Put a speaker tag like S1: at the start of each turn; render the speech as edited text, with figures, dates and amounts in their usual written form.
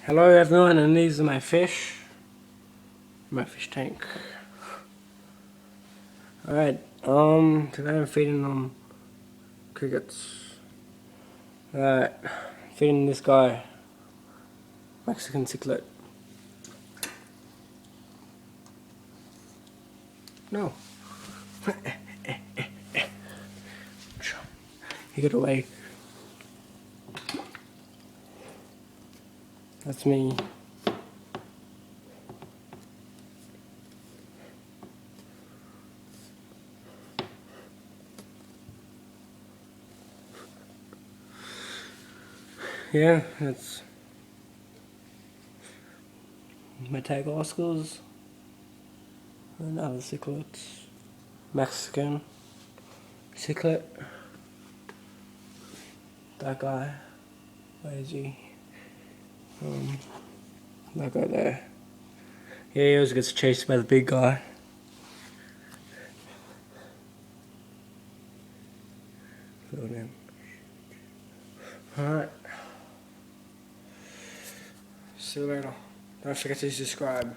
S1: Hello everyone, and these are my fish tank. Alright, today I'm feeding them crickets. Alright, feeding this guy, Mexican cichlid. No. He got away. That's me. Yeah, that's Madagascar's and other cichlids. Mexican cichlid. That guy. Where is he? That guy there. Yeah, he always gets chased by the big guy. Alright. See you later. Don't forget to subscribe.